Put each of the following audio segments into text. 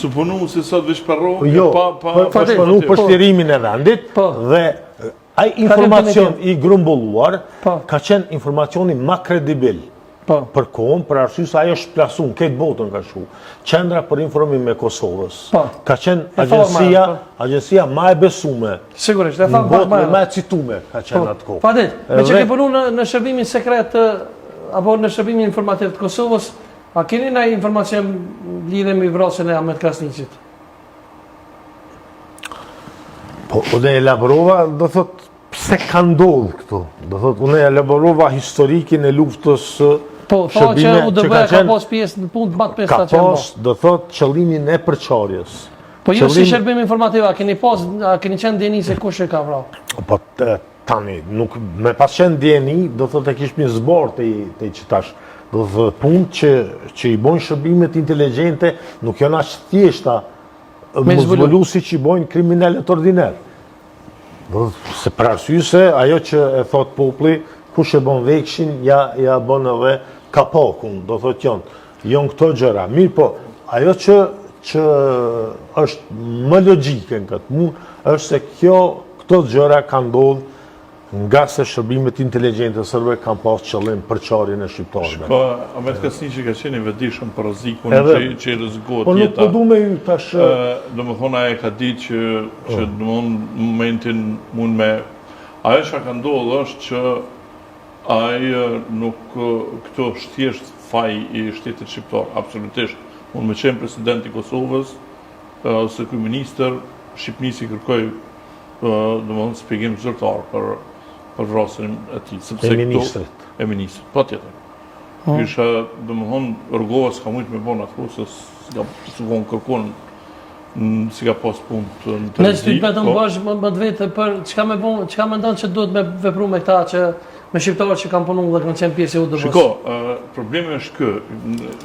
Suponu se sot veç parro pa shpënu për shtirimin e vendit dhe ai informacion i grumbulluar ka qenë informacioni ma kredibil për kohën, për arsye se ajo është plasu në këtë botën ka shu. Qendra për informim e Kosovës. Ka qenë agjencia ma e besume. Sigurisht, në botë ma e citume ka qenë atë kohë. Padit, me që ke punu në shërbimin sekret apo në shërbimin informativ të Kosovës, a keni na informacion lidhe me vrasjen e Ahmet Krasniqit? Po, unë elaborova, do thot, pse ka ndodhë këtu? Do thot, unë elaborova historikin e luftës po, tha që UDB-ja ka pas pjesë në punë të matë pjesë ka pas, do thot, qëllimin e përçarjes. Po ju si shërbim informativ, a keni qenë djeni se kush e ka vrau? Po, tani, nuk, me pas qenë djeni, do thot e kishmi zborë të i qëtash. Do thot, punë që i bojnë shërbimet inteligente, nuk janë ashtë thjeshta muzbulusi që i bojnë kriminalet ordinerë. Se për arsye se ajo që e thot populli, kush e bon vekshin, ja bon edhe kapokun, do thot jonë këto gjëra. Mirë po, ajo që është më logjike në këtë mund, është se këto gjëra ka ndodhë nga se shërbimet inteligjente sërbe kanë pas qëllim përçarjen e shqiptarëve. Po, Ahmet Krasniqi ka qenë i vetëdijshëm për rrezikun që rrezikohet jeta. Po nuk po du me ju tash. Domethënë ai ka ditë që në momentin mund me ajo që ka ndodhur është që ai nuk këto është thjesht faj i shtetit shqiptar, absolutisht. Mund me qenë president i Kosovës ose kryeministër, Shqipërisë i kërkoi domethënë shpjegim zyrtar për vrasjen e tij, sepse e ministrit. E ministrit, patjetër. Kisha domethënë rrugova s'ka mujt me bon atë se s'ka kërkon si ka pas punë të televizion. Ne s'ty vetëm bash më të vetë për çka mendon që duhet me vepru me këta që me shqiptarët që kanë punuar dhe kanë qenë pjesë e UDB-s. Shiko, problemi është ky,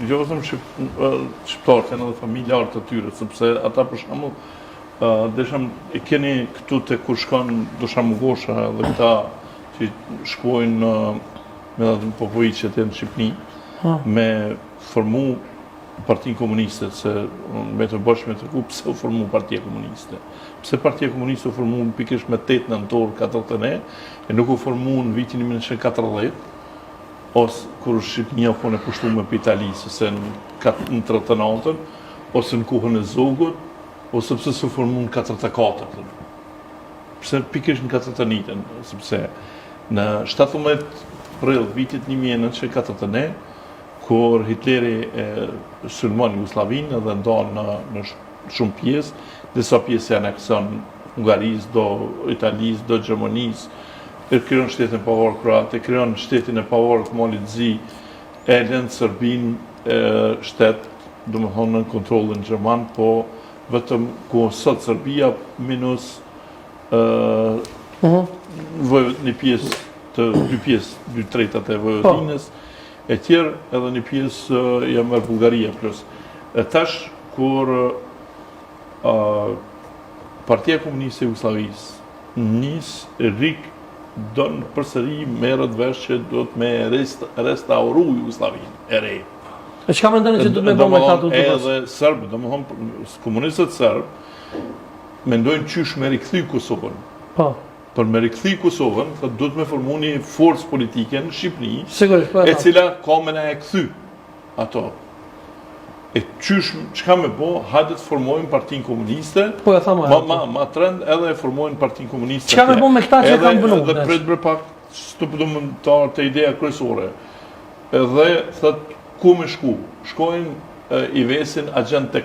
jo vetëm shqiptarët, janë edhe familjarë të tyre, sepse ata për shembull desham e keni këtu të kur shkon Dusham Gosha dhe këta që shkojnë me dhe popojqet e në Shqipni me formu Partinë Komuniste, se me të bashkë me të ku pëse u formu Partia Komuniste. Pëse Partia Komuniste u formu në pikërisht me 8 nëntor 49 e nuk u formu në vitin 1940 ose kur Shqipnia po në pushtuar për Italisë, ose në 39 ose në kohën e Zogut, ose pëse se formu në 44. Pëse pikërisht në 41, sepse në 17 prill vitit 1941, kur Hitleri sulmon Jugosllavinë dhe ndan në shumë pjesë, disa pjesë e anekson Hungarisë, do Italisë, do Gjermanisë, e krijon shtetin e pavarur kroat, e krijon shtetin e pavarur Malitzi, e lën Serbinë shtet, domethënë në kontrollin gjerman, po vetëm ku sot Serbia minus një pjesë të dy tretat e Vojvodinës, e tjerë edhe një pjesë ja merr Bullgaria plus. E tash kur Partia Komuniste e Jugosllavisë nis don përsëri merret vesh që do të me restauru Jugosllavinë e re. E çka mendoni që duhet me bëjmë këta të edhe serbë, domethënë komunistët serbë mendojnë qysh me rikthy Kosovën. Po. Për me rikthy Kosovën, duhet me formu një forcë politike në Shqipëri, sigurisht, e cila ka me na e kthy ato. E qysh çka me bë, hajde të formojmë Partinë Komuniste. Po ja thamë. Ma trend edhe e formojnë Partinë Komuniste. Çka me bë me këta që kanë punuar? Edhe prit bre pak të ideja kryesore. Edhe thot ku me shku? Shkojnë i vesin agent